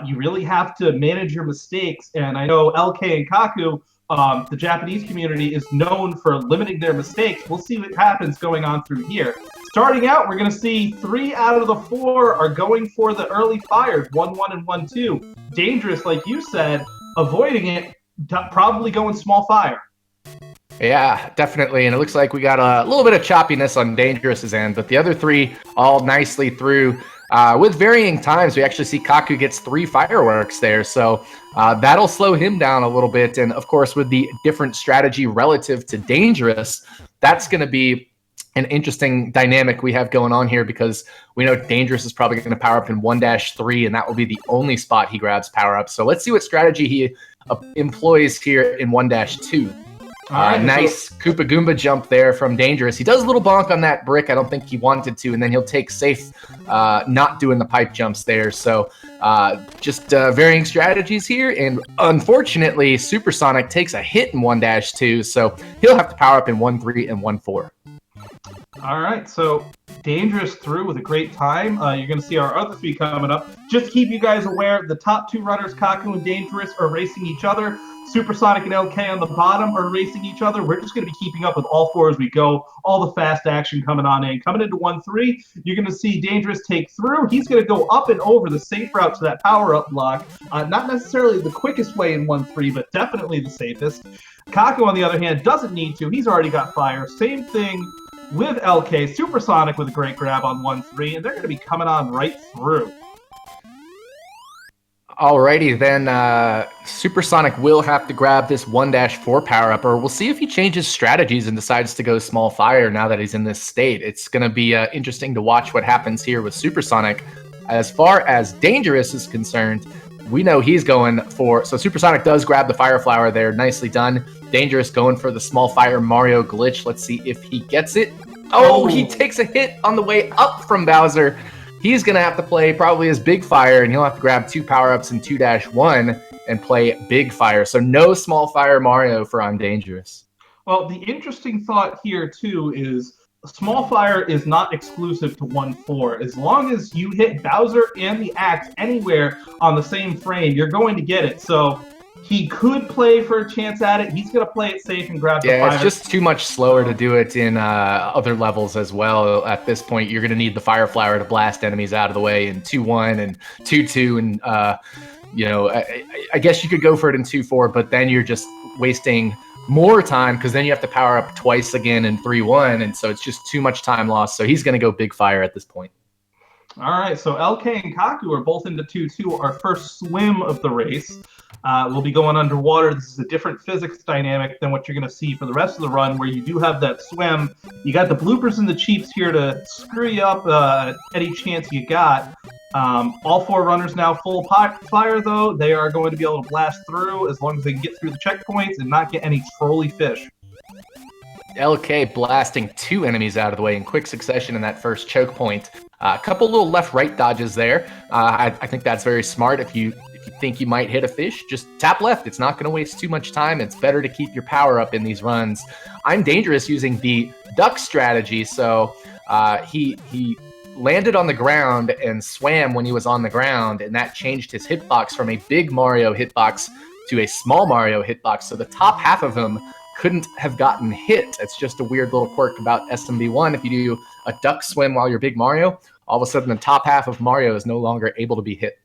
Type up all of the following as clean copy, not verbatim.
you really have to manage your mistakes. And I know LK and Kaku, the Japanese community, is known for limiting their mistakes. We'll see what happens going on through here. Starting out, we're going to see 3 out of the 4 are going for the early fires, 1-1 and 1-2. Dangerous, like you said, avoiding it, probably going small fire. Yeah, definitely. And it looks like we got a little bit of choppiness on Dangerous's end, but the other 3 all nicely through. With varying times, we actually see Kaku gets 3 fireworks there, so that'll slow him down a little bit. And of course, with the different strategy relative to Dangerous, that's going to be an interesting dynamic we have going on here, because we know Dangerous is probably going to power up in 1-3, and that will be the only spot he grabs power up. So let's see what strategy he employs here in 1-2. Nice Koopa Goomba jump there from Dangerous. He does a little bonk on that brick. I don't think he wanted to, and then he'll take safe not doing the pipe jumps there. So just varying strategies here, and unfortunately, SuperSonic takes a hit in 1-2, so he'll have to power up in 1-3 and 1-4. All right, so Dangerous through with a great time. You're going to see our other 3 coming up. Just to keep you guys aware, the top 2 runners, Kaku and Dangerous, are racing each other. SuperSonic and LK on the bottom are racing each other. We're just going to be keeping up with all 4 as we go. All the fast action coming on in. Coming into 1-3, you're going to see Dangerous take through. He's going to go up and over the safe route to that power-up block. Not necessarily the quickest way in 1-3, but definitely the safest. Kaku, on the other hand, doesn't need to. He's already got fire. Same thing with LK. SuperSonic with a great grab on 1-3, and they're going to be coming on right through. Alrighty, then SuperSonic will have to grab this 1-4 power-up, or we'll see if he changes strategies and decides to go small fire now that he's in this state. It's going to be interesting to watch what happens here with SuperSonic. As far as Dangerous is concerned, we know he's going for... So SuperSonic does grab the Fire Flower there. Nicely done. Dangerous going for the small fire Mario glitch. Let's see if he gets it. Oh, he takes a hit on the way up from Bowser. He's going to have to play probably his Big Fire, and he'll have to grab 2 power-ups in 2-1 and play Big Fire. So no small fire Mario for ImDangerous. Well, the interesting thought here, too, is small fire is not exclusive to 1-4. As long as you hit Bowser and the axe anywhere on the same frame, you're going to get it. So he could play for a chance at it. He's going to play it safe and grab the fire. Yeah, it's just too much slower to do it in other levels as well. At this point, you're going to need the Fire Flower to blast enemies out of the way in 2-1 and 2-2. And, you know, I guess you could go for it in 2-4, but then you're just wasting more time, because then you have to power up twice again in 3-1. And so it's just too much time lost. So he's going to go Big Fire at this point. All right, so LK and Kaku are both into 2-2, our first swim of the race. We'll be going underwater. This is a different physics dynamic than what you're going to see for the rest of the run, where you do have that swim. You got the bloopers and the cheats here to screw you up any chance you got. All 4 runners now full fire, though. They are going to be able to blast through as long as they can get through the checkpoints and not get any trolly fish. LK blasting 2 enemies out of the way in quick succession in that first choke point. A couple little left-right dodges there. I think that's very smart. If you think you might hit a fish, just tap left. It's not going to waste too much time. It's better to keep your power up in these runs. ImDangerous using the duck strategy, so he landed on the ground and swam when he was on the ground, and that changed his hitbox from a big Mario hitbox to a small Mario hitbox. So the top half of him couldn't have gotten hit. It's just a weird little quirk about SMB1. If you do a duck swim while you're Big Mario, all of a sudden the top half of Mario is no longer able to be hit.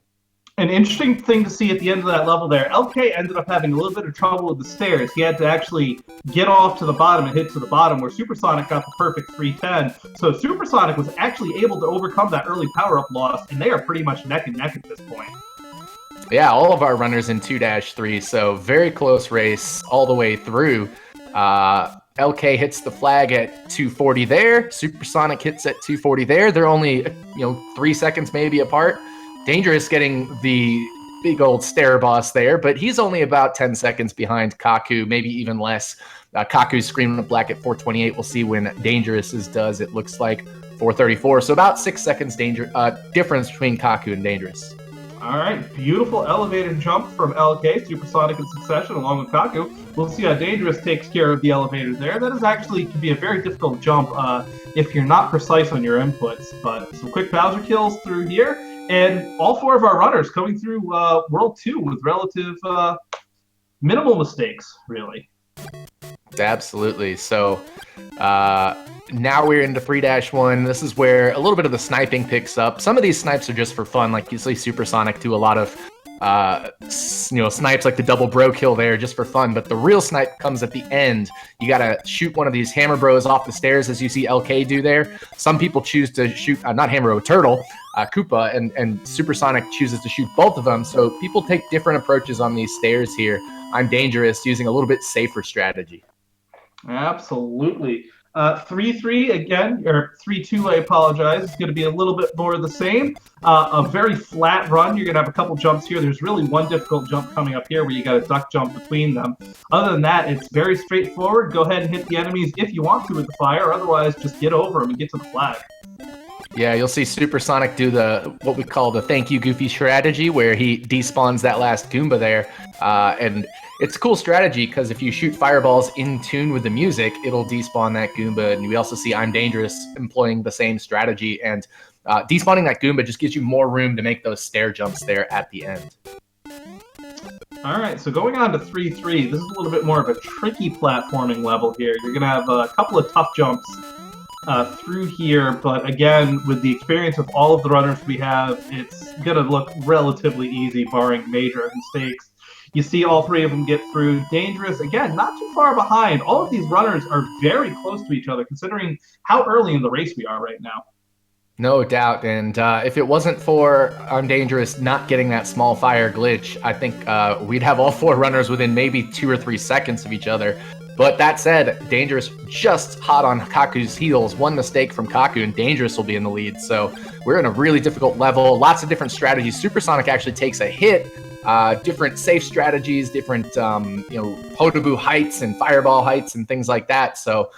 An interesting thing to see at the end of that level there, LK ended up having a little bit of trouble with the stairs. He had to actually get off to the bottom and hit to the bottom, where SuperSonic got the perfect 310. So SuperSonic was actually able to overcome that early power-up loss, and they are pretty much neck and neck at this point. Yeah, all of our runners in 2-3, so very close race all the way through. LK hits the flag at 240 there. SuperSonic hits at 240 there. They're only 3 seconds maybe apart. Dangerous getting the big old stair boss there, but he's only about 10 seconds behind Kaku, maybe even less. Kaku's screaming up black at 428. We'll see when Dangerous's does. It looks like 434, so about 6 seconds difference between Kaku and Dangerous. All right, beautiful elevator jump from LK, SuperSonic in succession, along with Kaku. We'll see how Dangerous takes care of the elevator there. That is actually can be a very difficult jump if you're not precise on your inputs. But some quick Bowser kills through here, And all 4 of our runners coming through World 2 with relative minimal mistakes, really. Absolutely. So now we're into 3-1. This is where a little bit of the sniping picks up. Some of these snipes are just for fun. Like you see Supersonic do a lot of snipes like the double bro kill there just for fun. But the real snipe comes at the end. You got to shoot one of these hammer bros off the stairs as you see LK do there. Some people choose to shoot, not hammer bro, turtle, Koopa, and Supersonic chooses to shoot both of them. So people take different approaches on these stairs here. ImDangerous using a little bit safer strategy. Absolutely. 3-3 again, or 3-2, I apologize. It's going to be a little bit more of the same. A very flat run. You're going to have a couple jumps here. There's really one difficult jump coming up here where you got to duck jump between them. Other than that, it's very straightforward. Go ahead and hit the enemies if you want to with the fire. Otherwise, just get over them and get to the flag. Yeah, you'll see Supersonic do what we call the thank you Goofy strategy, where he despawns that last Goomba there. And it's a cool strategy because if you shoot fireballs in tune with the music, it'll despawn that Goomba. And we also see ImDangerous employing the same strategy. And despawning that Goomba just gives you more room to make those stair jumps there at the end. All right, so going on to 3-3, this is a little bit more of a tricky platforming level here. You're going to have a couple of tough jumps through here, but again, with the experience of all of the runners we have, it's going to look relatively easy, barring major mistakes. You see all 3 of them get through. Dangerous, again, not too far behind. All of these runners are very close to each other, considering how early in the race we are right now. No doubt, and if it wasn't for ImDangerous not getting that small fire glitch, I think we'd have all 4 runners within maybe 2 or 3 seconds of each other. But that said, Dangerous just hot on Kaku's heels. One mistake from Kaku, and Dangerous will be in the lead. So we're in a really difficult level. Lots of different strategies. Supersonic actually takes a hit. Different safe strategies, different Potaboo heights and fireball heights and things like that. So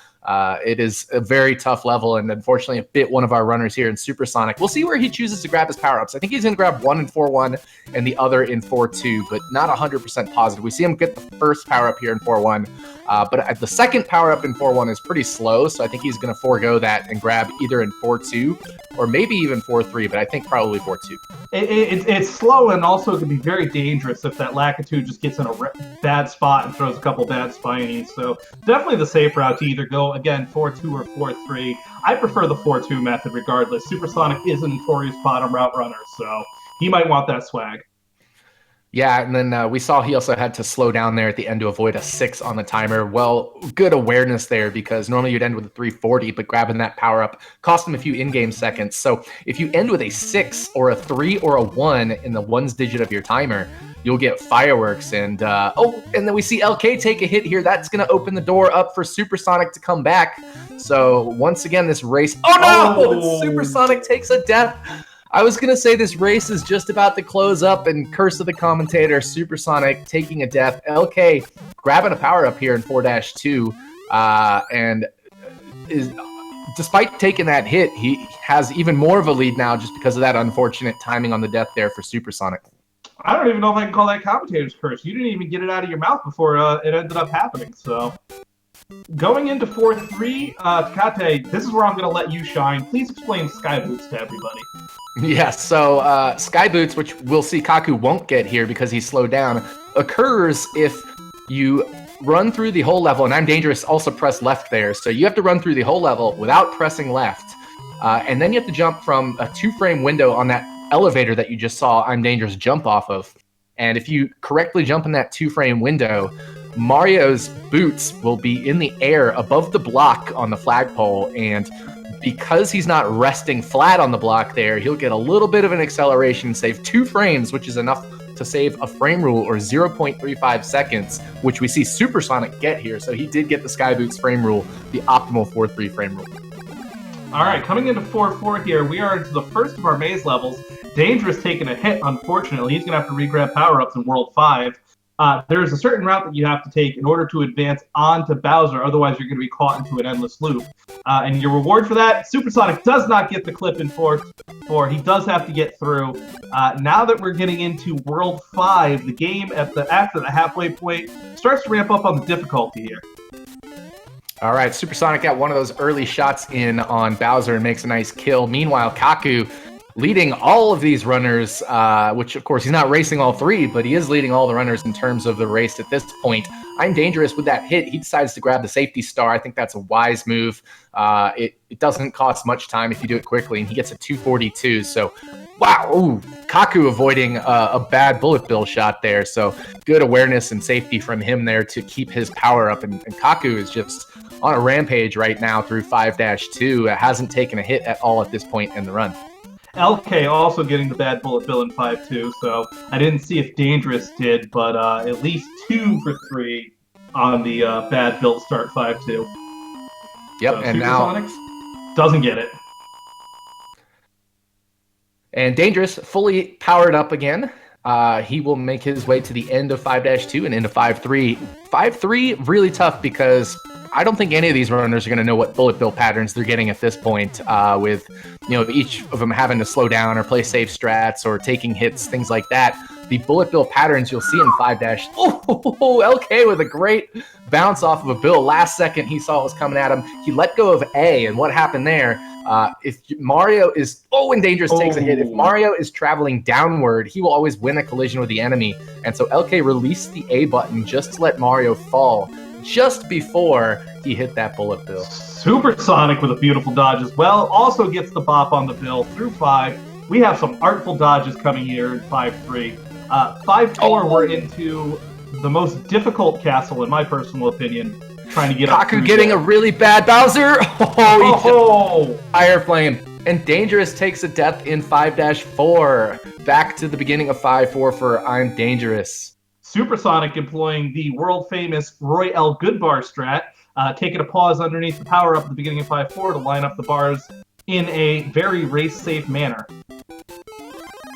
it is a very tough level, and unfortunately it bit one of our runners here in Supersonic. We'll see where he chooses to grab his power-ups. I think he's going to grab one in 4-1 and the other in 4-2, but not 100% positive. We see him get the first power-up here in 4-1, but the second power-up in 4-1 is pretty slow, so I think he's going to forego that and grab either in 4-2 or maybe even 4-3, but I think probably 4-2. It's slow, and also it can be very dangerous if that Lakitu just gets in a bad spot and throws a couple bad spinies. So definitely the safe route to either go, again, 4-2 or 4-3. I prefer the 4-2 method regardless. Supersonic is a notorious bottom route runner, so he might want that swag. Yeah, and then we saw he also had to slow down there at the end to avoid a 6 on the timer. Well, good awareness there, because normally you'd end with a 340, but grabbing that power-up cost him a few in-game seconds. So if you end with a 6 or a 3 or a 1 in the ones digit of your timer, you'll get fireworks. And and then we see LK take a hit here. That's going to open the door up for Supersonic to come back. So once again, this race... Oh, no! Supersonic takes a death. I was going to say this race is just about to close up, and curse of the commentator, Supersonic taking a death. LK grabbing a power-up here in 4-2, and despite taking that hit, he has even more of a lead now just because of that unfortunate timing on the death there for Supersonic. I don't even know if I can call that commentator's curse. You didn't even get it out of your mouth before it ended up happening, so... Going into 4-3, Takate, this is where I'm going to let you shine. Please explain Sky Boots to everybody. Yeah, so Sky Boots, which we'll see Kaku won't get here because he's slowed down, occurs if you run through the whole level, and ImDangerous also press left there, so you have to run through the whole level without pressing left, and then you have to jump from a 2-frame window on that elevator that you just saw ImDangerous jump off of. And if you correctly jump in that 2-frame window, Mario's boots will be in the air above the block on the flagpole, and because he's not resting flat on the block there, he'll get a little bit of an acceleration, save 2 frames, which is enough to save a frame rule, or 0.35 seconds, which we see Supersonic get here. So he did get the Sky Boots frame rule, the optimal 4-3 frame rule. All right, coming into 4-4 here, we are into the first of our maze levels. Dangerous taking a hit, unfortunately. He's going to have to re-grab power-ups in World 5. There's a certain route that you have to take in order to advance onto Bowser, otherwise you're going to be caught into an endless loop. And your reward for that, Supersonic does not get the clip in 4-4. He does have to get through. Now that we're getting into World 5, the game after the halfway point starts to ramp up on the difficulty here. All right, Supersonic got one of those early shots in on Bowser and makes a nice kill. Meanwhile, Kaku leading all of these runners, which of course he's not racing all three, but he is leading all the runners in terms of the race at this point. I'm Dangerous with that hit. He decides to grab the safety star. I think that's a wise move. It doesn't cost much time if you do it quickly, and he gets a 242. So, wow, ooh, Kaku avoiding a bad bullet bill shot there. So good awareness and safety from him there to keep his power up. And Kaku is just on a rampage right now through 5-2. Hasn't taken a hit at all at this point in the run. LK also getting the bad bullet bill in 5-2, so I didn't see if Dangerous did, but at least 2 for 3 on the bad build start 5-2. Yep, so and now doesn't get it. And Dangerous fully powered up again. He will make his way to the end of 5-2 and into 5-3. 5-3 really tough because I don't think any of these runners are going to know what bullet bill patterns they're getting at this point, with each of them having to slow down or play safe strats or taking hits, things like that. The bullet bill patterns you'll see in 5-. Oh, LK with a great bounce off of a bill. Last second he saw it was coming at him. He let go of A, and what happened there? If Mario is and Dangerous takes a hit. If Mario is traveling downward, he will always win a collision with the enemy. And so LK released the A button just to let Mario fall just before he hit that bullet bill. SuperSonic with a beautiful dodge as well. Also gets the bop on the bill through 5. We have some artful dodges coming here in 5-3. 5-4, we're into the most difficult castle, in my personal opinion, trying to get up. Kaku getting a really bad Bowser. Fire flame. And Dangerous takes a death in 5-4. Back to the beginning of 5-4 for I'm Dangerous. SuperSonic employing the world-famous Roy L. Goodbar strat, taking a pause underneath the power-up at the beginning of 5-4 to line up the bars in a very race-safe manner.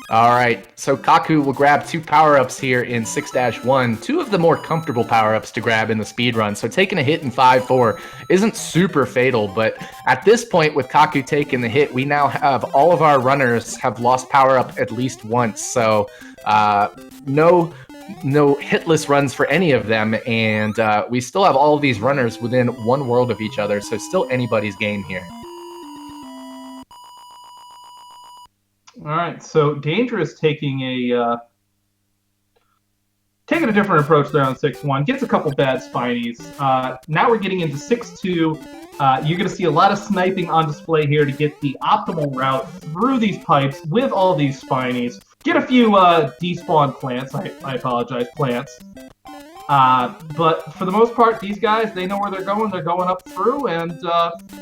All right, so Kaku will grab 2 power-ups here in 6-1, 2 of the more comfortable power-ups to grab in the speedrun. So taking a hit in 5-4 isn't super fatal, but at this point with Kaku taking the hit, we now have all of our runners have lost power-up at least once. So no hitless runs for any of them, and we still have all of these runners within 1 world of each other, so still anybody's game here. All right, so Dangerous taking a different approach there on 6-1, gets a couple bad spinies. Now we're getting into 6-2. You're going to see a lot of sniping on display here to get the optimal route through these pipes with all these spinies. Get a few despawn plants. I apologize, plants. But for the most part, these guys, they know where they're going. They're going up through and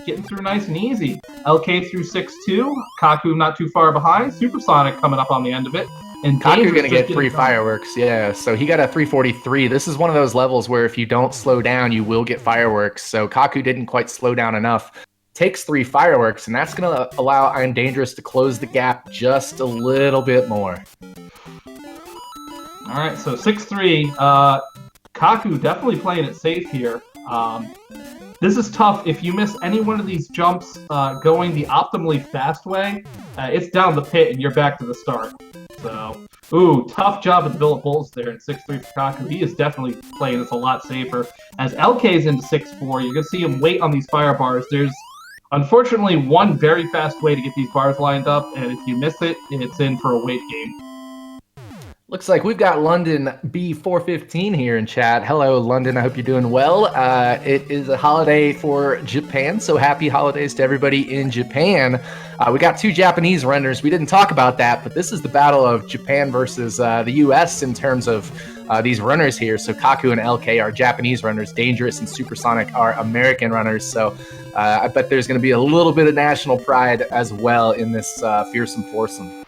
getting through nice and easy. LK through 6-2. Kaku not too far behind. SuperSonic coming up on the end of it. And Kaku going to get 3 fireworks. Yeah, so he got a 343. This is one of those levels where if you don't slow down, you will get fireworks. So Kaku didn't quite slow down enough. Takes 3 fireworks, and that's going to allow I'm Dangerous to close the gap just a little bit more. All right, so 6-3. Kaku definitely playing it safe here. This is tough. If you miss any one of these jumps going the optimally fast way, it's down the pit and you're back to the start. So, tough job with the Bill of Bulls there in 6-3 for Kaku. He is definitely playing this a lot safer. As LK's into 6-4, you're going to see him wait on these fire bars. There's unfortunately one very fast way to get these bars lined up, and if you miss it, it's in for a wait game. Looks like we've got London B415 here in chat. Hello, London. I hope you're doing well. It is a holiday for Japan, so happy holidays to everybody in Japan. We got 2 Japanese runners. We didn't talk about that, but this is the battle of Japan versus the U.S. in terms of these runners here. So Kaku and LK are Japanese runners. Dangerous and SuperSonic are American runners. So I bet there's going to be a little bit of national pride as well in this fearsome foursome.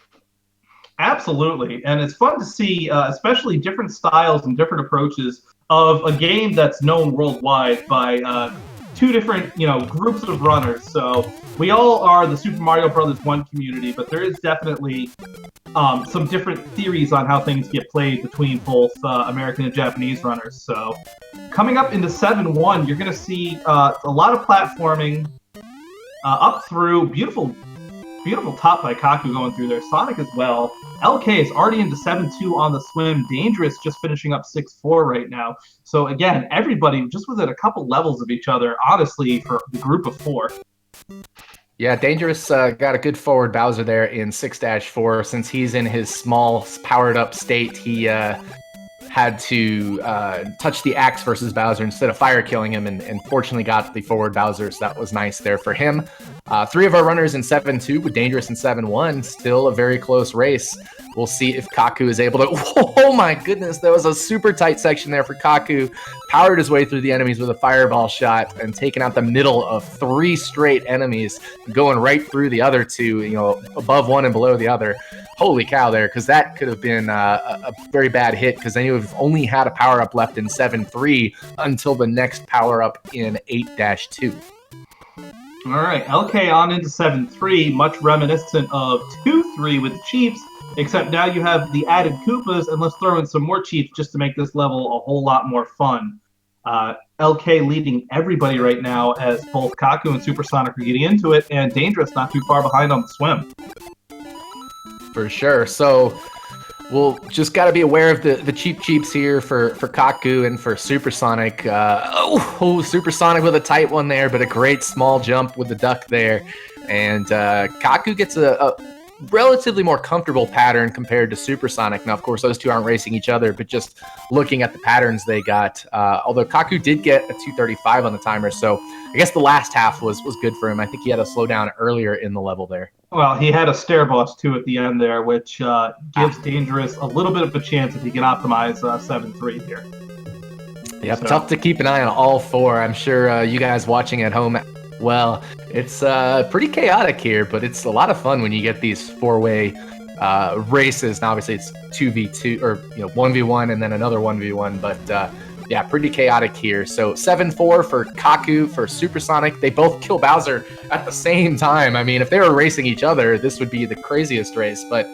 Absolutely, and it's fun to see, especially different styles and different approaches of a game that's known worldwide by 2 different, groups of runners. So we all are the Super Mario Bros. 1 community, but there is definitely some different theories on how things get played between both American and Japanese runners. So coming up into 7-1, you're going to see a lot of platforming up through. Beautiful top by Kaku going through there. Sonic as well. LK is already into 7-2 on the swim. Dangerous just finishing up 6-4 right now. So again, everybody just within a couple levels of each other, honestly, for the group of 4. Yeah, Dangerous got a good forward Bowser there in 6-4. Since he's in his small, powered-up state, he had to touch the axe versus Bowser instead of fire killing him, and fortunately got the forward Bowser, so that was nice there for him. 3 of our runners in 7-2 with Dangerous in 7-1. Still a very close race. We'll see if Kaku is able to... Oh my goodness, that was a super tight section there for Kaku. Powered his way through the enemies with a fireball shot and taking out the middle of 3 straight enemies, going right through the other 2, you know, above one and below the other. Holy cow there, because that could have been a very bad hit, because then you would have only had a power-up left in 7-3 until the next power-up in 8-2. All right, LK on into 7-3, much reminiscent of 2-3 with the Chiefs, except now you have the added Koopas, and let's throw in some more Chiefs just to make this level a whole lot more fun. LK leading everybody right now as both Kaku and SuperSonic are getting into it, and Dangerous not too far behind on the swim. For sure. So we'll just got to be aware of the cheeps here for Kaku and for SuperSonic. SuperSonic with a tight one there, but a great small jump with the duck there. And Kaku gets a relatively more comfortable pattern compared to SuperSonic. Now, of course, those two aren't racing each other, but just looking at the patterns they got, although Kaku did get a 235 on the timer, so I guess the last half was good for him. I think he had to slow down earlier in the level there. Well, he had a stair boss, too, at the end there, which gives Dangerous a little bit of a chance if he can optimize 7-3 here. Yep, so. Tough to keep an eye on all 4. I'm sure you guys watching at home, well, it's pretty chaotic here, but it's a lot of fun when you get these 4-way races. Now, obviously, it's 2v2, or 1v1 and then another 1v1, but yeah, pretty chaotic here. So 7-4 for Kaku, for SuperSonic. They both kill Bowser at the same time. I mean, if they were racing each other, this would be the craziest race, but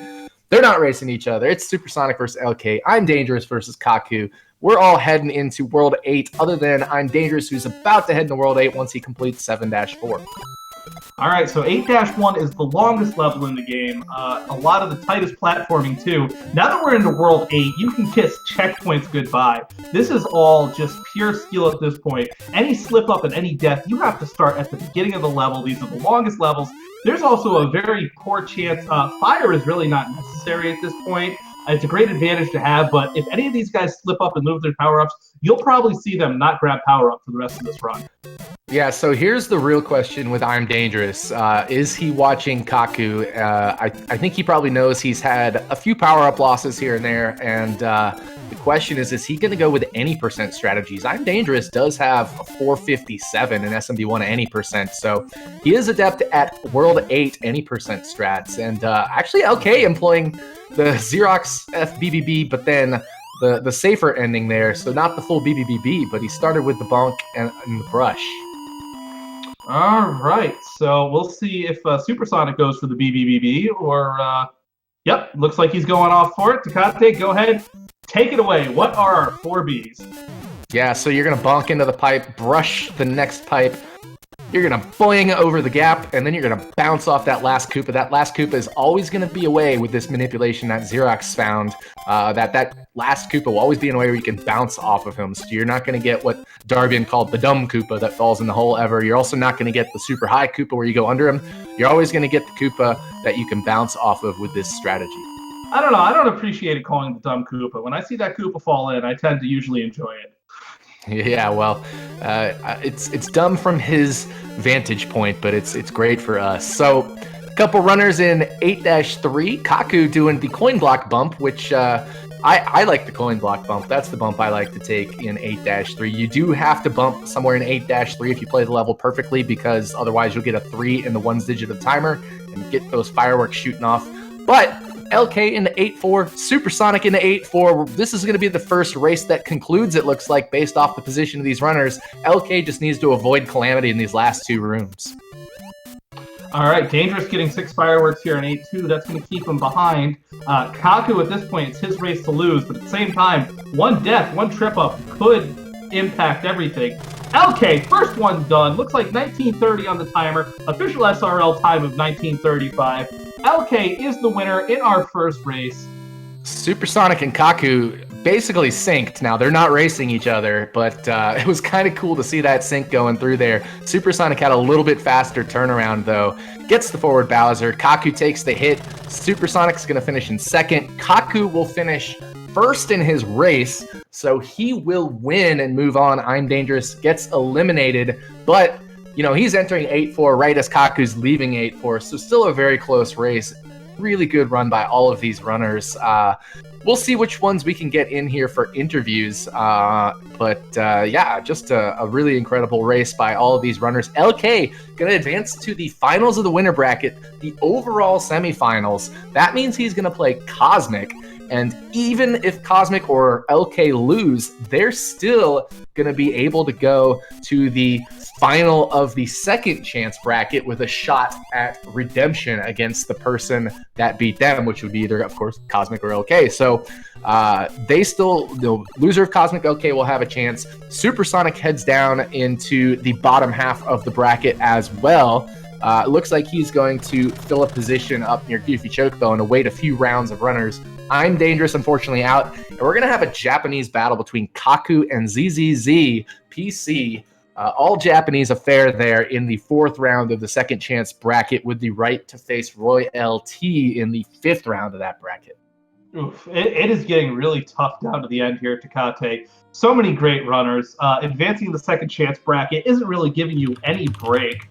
they're not racing each other. It's SuperSonic versus LK. ImDangerous versus Kaku. We're all heading into World 8, other than ImDangerous, who's about to head into World 8 once he completes 7-4. All right, so 8-1 is the longest level in the game. A lot of the tightest platforming, too. Now that we're into World 8, you can kiss checkpoints goodbye. This is all just pure skill at this point. Any slip-up and any death, you have to start at the beginning of the level. These are the longest levels. There's also a very poor chance. Fire is really not necessary at this point. It's a great advantage to have, but if any of these guys slip up and lose their power-ups, you'll probably see them not grab power-up for the rest of this run. Yeah, so here's the real question with ImDangerous. Is he watching Kaku? I think he probably knows he's had a few power-up losses here and there, and the question is he going to go with any percent strategies? ImDangerous does have a 457 in SMB1 any percent, so he is adept at World 8 any percent strats, and actually LK employing the Xerox FBBB, but then the safer ending there, so not the full BBBB, but he started with the bonk and the brush. All right, so we'll see if SuperSonic goes for the BBBB, or, yep, looks like he's going off for it. Takate, go ahead, take it away. What are our 4 Bs? Yeah, so you're going to bonk into the pipe, brush the next pipe, you're going to boing over the gap, and then you're going to bounce off that last Koopa. That last Koopa is always going to be away with this manipulation that Xerox found. That last Koopa will always be in a way where you can bounce off of him. So you're not going to get what Darbian called the dumb Koopa that falls in the hole ever. You're also not going to get the super high Koopa where you go under him. You're always going to get the Koopa that you can bounce off of with this strategy. I don't know. I don't appreciate it calling the dumb Koopa. When I see that Koopa fall in, I tend to usually enjoy it. Yeah, well, it's dumb from his vantage point, but it's great for us. So, a couple runners in 8-3. Kaku doing the coin block bump, which I like the coin block bump. That's the bump I like to take in 8-3. You do have to bump somewhere in 8-3 if you play the level perfectly, because otherwise you'll get a 3 in the 1's digit of timer and get those fireworks shooting off. But LK in the 8-4, SuperSonic in the 8-4. This is going to be the first race that concludes, it looks like, based off the position of these runners. LK just needs to avoid calamity in these last 2 rooms. All right, Dangerous getting 6 fireworks here in 8-2. That's going to keep him behind. Kaku, at this point, it's his race to lose, but at the same time, 1 death, 1 trip-up could impact everything. LK, first one done. Looks like 1930 on the timer. Official SRL time of 1935. LK is the winner in our first race. SuperSonic and Kaku basically synced. Now they're not racing each other, but it was kind of cool to see that sync going through there. Supersonic had a little bit faster turnaround though. Gets the forward Bowser. Kaku takes the hit. Supersonic's going to finish in second. Kaku will finish first in his race, so he will win and move on. I'm Dangerous gets eliminated, but he's entering 8-4 right as Kaku's leaving 8-4, so still a very close race. Really good run by all of these runners. We'll see which ones we can get in here for interviews. But just a really incredible race by all of these runners. LK going to advance to the finals of the winner bracket, the overall semifinals. That means he's going to play Cosmic. And even if Cosmic or LK lose, they're still going to be able to go to the final of the second chance bracket with a shot at redemption against the person that beat them, which would be either, of course, Cosmic or LK. So the loser of Cosmic LK will have a chance. Supersonic heads down into the bottom half of the bracket as well. It looks like he's going to fill a position up near Goofy Chocobo and await a few rounds of runners. I'm Dangerous, unfortunately, out. And we're going to have a Japanese battle between Kaku and ZZZ PC. All Japanese affair there in the fourth round of the second chance bracket, with the right to face Roy LT in the fifth round of that bracket. Oof, it is getting really tough down to the end here, Takate. So many great runners. Advancing the second chance bracket isn't really giving you any break.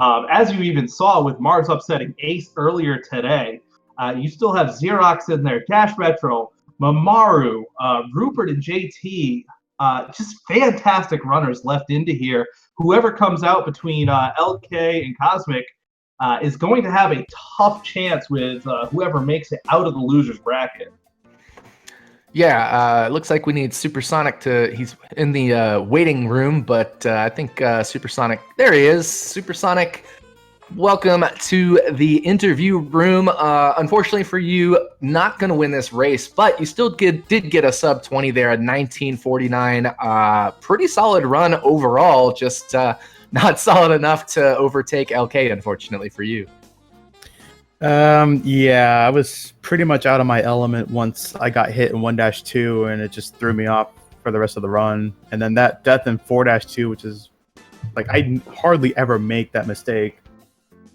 As you even saw with Mars upsetting Ace earlier today, you still have Xerox in there, Dash Retro, Mamaru, Rupert and JT. Just fantastic runners left into here. Whoever comes out between LK and Cosmic is going to have a tough chance with whoever makes it out of the loser's bracket. Yeah, it looks like we need Supersonic he's in the waiting room, but I think Supersonic, there he is. Supersonic, welcome to the interview room. Unfortunately for you, not going to win this race, but you still did get a sub 20 there at 19:49. Pretty solid run overall, just not solid enough to overtake LK, unfortunately for you. Yeah, I was pretty much out of my element once I got hit in 1-2, and it just threw me off for the rest of the run. And then that death in 4-2, which is like, I hardly ever make that mistake,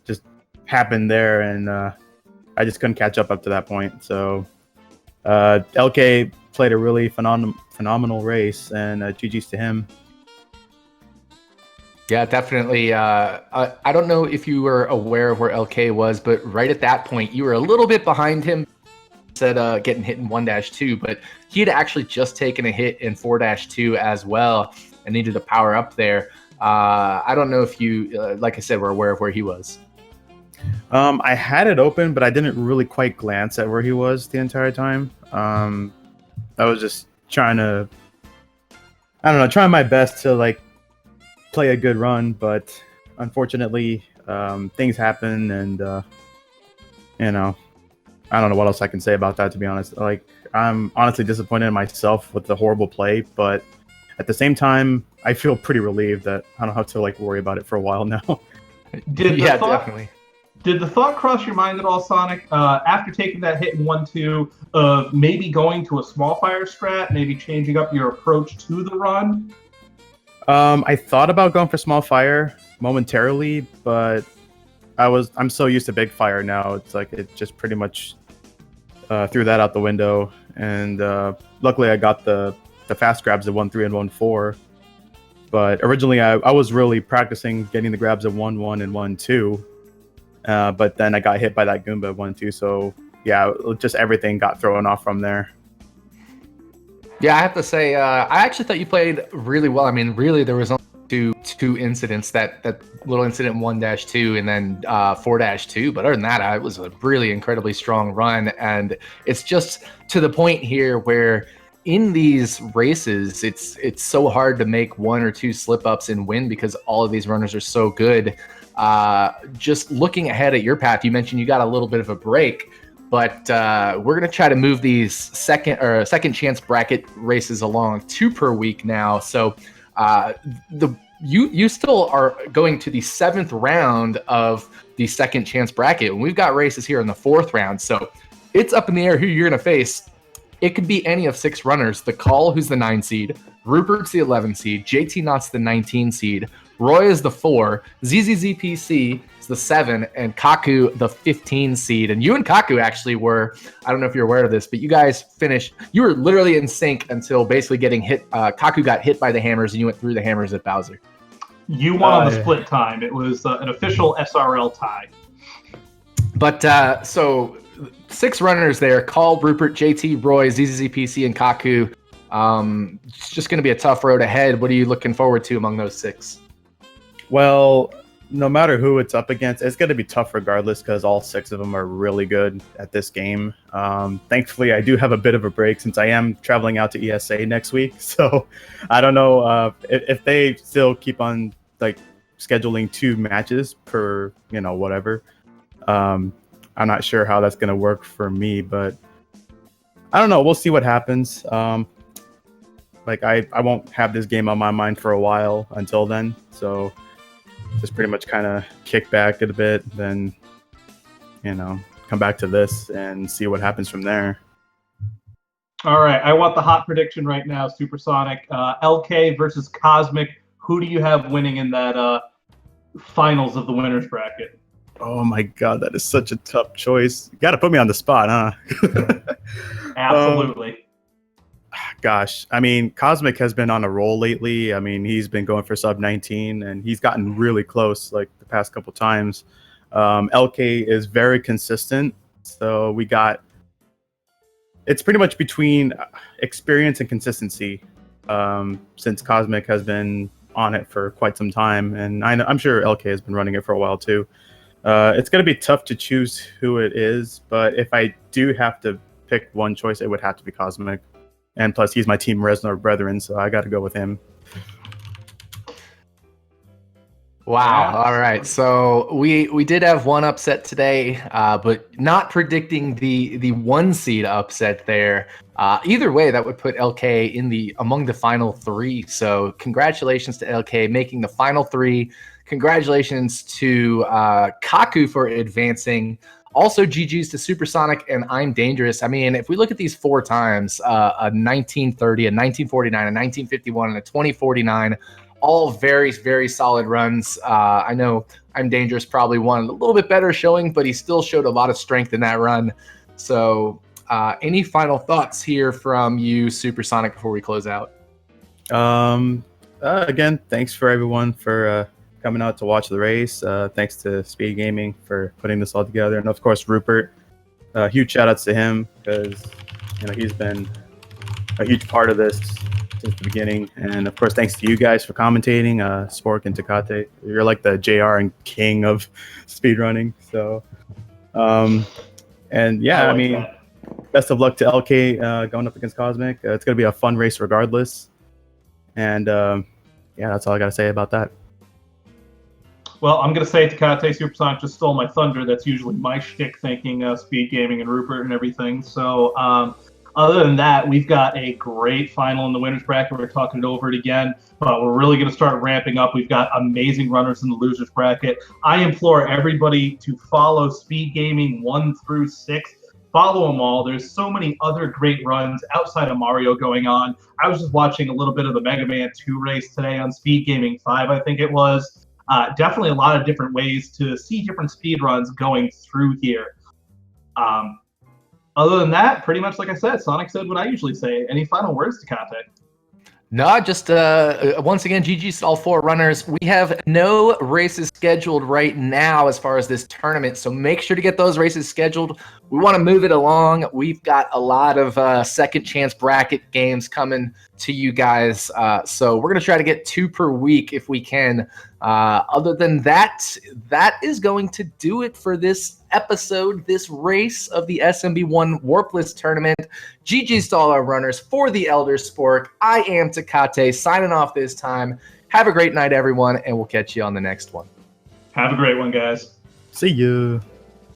just happened there, and I just couldn't catch up to that point. So LK played a really phenomenal race, and GG's to him. Yeah, definitely. I don't know if you were aware of where LK was, but right at that point, you were a little bit behind him. Said getting hit in 1-2, but he had actually just taken a hit in 4-2 as well and needed to power up there. I don't know if you, like I said, were aware of where he was. I had it open, but I didn't really quite glance at where he was the entire time. I was just trying my best to play a good run, but unfortunately things happen, and I don't know what else I can say about that, to be honest. I'm honestly disappointed in myself with the horrible play, but at the same time I feel pretty relieved that I don't have to worry about it for a while now. Definitely. Did the thought cross your mind at all, Sonic, after taking that hit in 1-2, of maybe going to a small fire strat, maybe changing up your approach to the run? I thought about going for small fire momentarily, but I'm so used to big fire now. It's it just pretty much threw that out the window. And luckily I got the fast grabs at 1-3 and 1-4. But originally I was really practicing getting the grabs at 1-1 and 1-2. But then I got hit by that Goomba at 1-2. So yeah, just everything got thrown off from there. Yeah, I have to say, I actually thought you played really well. I mean, really, there was only two incidents, that little incident 1-2 and then 4-2. But other than that, it was a really incredibly strong run. And it's just to the point here where in these races, it's so hard to make one or two slip-ups and win because all of these runners are so good. Just looking ahead at your path, you mentioned you got a little bit of a break. But we're going to try to move these second chance bracket races along 2 per week now. So you still are going to the 7th round of the second chance bracket. And we've got races here in the 4th round. So it's up in the air who you're going to face. It could be any of 6 runners. The Call, who's the 9 seed, Rupert's the 11 seed, JT Knott's the 19 seed, Roy is the 4, ZZZPC is the 7, and Kaku the 15 seed. And you and Kaku actually were, I don't know if you're aware of this, but you guys finished, you were literally in sync until basically getting hit. Kaku got hit by the hammers and you went through the hammers at Bowser. You won on the split time. It was an official SRL tie. But so 6 runners there: Call, Rupert, JT, Roy, ZZZPC, and Kaku. It's just going to be a tough road ahead. What are you looking forward to among those 6? Well, no matter who it's up against, it's going to be tough regardless because all 6 of them are really good at this game. Thankfully, I do have a bit of a break since I am traveling out to ESA next week. So I don't know if they still keep on like scheduling 2 matches per, whatever. I'm not sure how that's going to work for me, but I don't know. We'll see what happens. I won't have this game on my mind for a while until then. So just pretty much kind of kick back a bit, then, come back to this and see what happens from there. All right. I want the hot prediction right now, Supersonic. LK versus Cosmic. Who do you have winning in that finals of the winners bracket? Oh my God, that is such a tough choice. You got to put me on the spot, huh? Absolutely. Gosh, I mean, Cosmic has been on a roll lately. I mean, he's been going for sub 19 and he's gotten really close like the past couple times. LK is very consistent. So it's pretty much between experience and consistency since Cosmic has been on it for quite some time. And I'm sure LK has been running it for a while too. It's going to be tough to choose who it is, but if I do have to pick one choice, it would have to be Cosmic. And plus, he's my Team Reznor brethren, so I got to go with him. Wow. All right. So we did have one upset today, but not predicting the 1 seed upset there. Either way, that would put LK among the final 3. So congratulations to LK making the final 3. Congratulations to Kaku for advancing. Also, GG's to Supersonic and I'm Dangerous. I mean, if we look at these 4 times, a 1930, a 1949, a 1951, and a 2049, all very, very solid runs. I know I'm Dangerous probably won a little bit better showing, but he still showed a lot of strength in that run. So any final thoughts here from you, Supersonic, before we close out? Again, thanks for everyone for coming out to watch the race. Thanks to Speed Gaming for putting this all together. And of course, Rupert, huge shout outs to him because he's been a huge part of this since the beginning. And of course, thanks to you guys for commentating, Spork and Takate. You're like the JR and king of speedrunning. So, and yeah, I mean, best of luck to LK going up against Cosmic. It's going to be a fun race regardless. And yeah, that's all I got to say about that. Well, I'm going to say Takate Supersonic just stole my thunder. That's usually my shtick, thanking Speed Gaming and Rupert and everything. So other than that, we've got a great final in the winners bracket. We're talking it over it again, but we're really going to start ramping up. We've got amazing runners in the losers bracket. I implore everybody to follow Speed Gaming 1 through 6. Follow them all. There's so many other great runs outside of Mario going on. I was just watching a little bit of the Mega Man 2 race today on Speed Gaming 5, I think it was. Definitely a lot of different ways to see different speed runs going through here. Other than that, pretty much like I said, Sonic said what I usually say. Any final words, Takate? No, just once again, GG's to all 4 runners. We have no races scheduled right now as far as this tournament, so make sure to get those races scheduled. We want to move it along. We've got a lot of second chance bracket games coming to you guys, so we're going to try to get 2 per week if we can. Other than that, that is going to do it for this episode, this race of the SMB1 Warpless tournament. GG's to all our runners. For the Elder Spork, I am Takate, signing off this time. Have a great night, everyone, and we'll catch you on the next one. Have a great one, guys. See you.